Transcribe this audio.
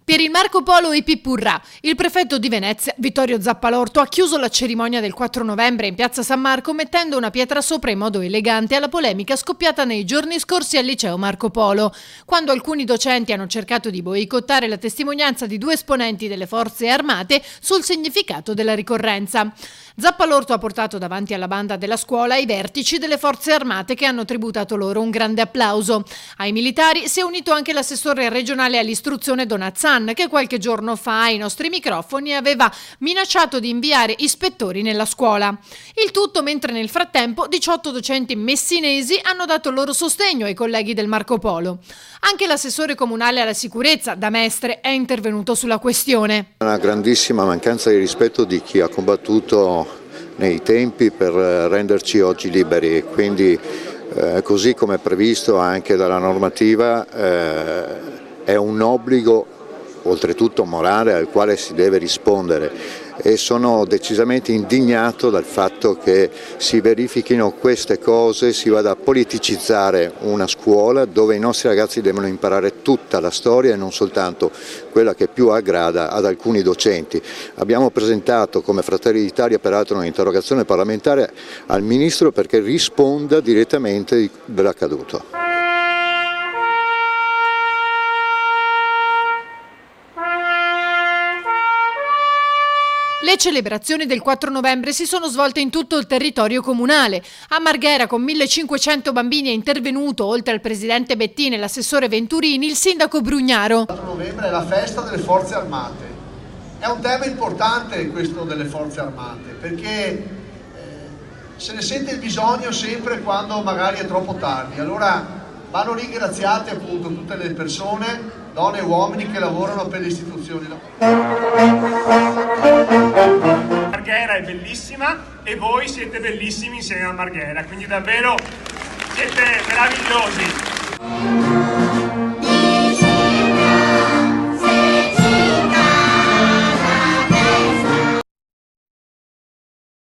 Per il Marco Polo Ipipurrà, il prefetto di Venezia, Vittorio Zappalorto, ha chiuso la cerimonia del 4 novembre in piazza San Marco mettendo una pietra sopra in modo elegante alla polemica scoppiata nei giorni scorsi al liceo Marco Polo, quando alcuni docenti hanno cercato di boicottare la testimonianza di 2 esponenti delle forze armate sul significato della ricorrenza. Zappalorto ha portato davanti alla banda della scuola i vertici delle forze armate che hanno tributato loro un grande applauso. Ai militari si è unito anche l'assessore regionale all'istruzione Donazzan, che qualche giorno fa ai nostri microfoni aveva minacciato di inviare ispettori nella scuola. Il tutto mentre nel frattempo 18 docenti messinesi hanno dato il loro sostegno ai colleghi del Marco Polo. Anche l'assessore comunale alla sicurezza, da Mestre, è intervenuto sulla questione. Una grandissima mancanza di rispetto di chi ha combattuto nei tempi per renderci oggi liberi, quindi così come previsto anche dalla normativa è un obbligo oltretutto morale al quale si deve rispondere e sono decisamente indignato dal fatto che si verifichino queste cose, si vada a politicizzare una scuola dove i nostri ragazzi devono imparare tutta la storia e non soltanto quella che più aggrada ad alcuni docenti. Abbiamo presentato come Fratelli d'Italia peraltro un'interrogazione parlamentare al Ministro perché risponda direttamente dell'accaduto. Le celebrazioni del 4 novembre si sono svolte in tutto il territorio comunale. A Marghera con 1500 bambini è intervenuto, oltre al presidente Bettini e l'assessore Venturini, il sindaco Brugnaro. Il 4 novembre è la festa delle forze armate. È un tema importante questo delle forze armate, perché se ne sente il bisogno sempre quando magari è troppo tardi. Allora vanno ringraziate appunto tutte le persone, donne e uomini che lavorano per le istituzioni. Marghera è bellissima e voi siete bellissimi insieme a Marghera, quindi davvero siete meravigliosi.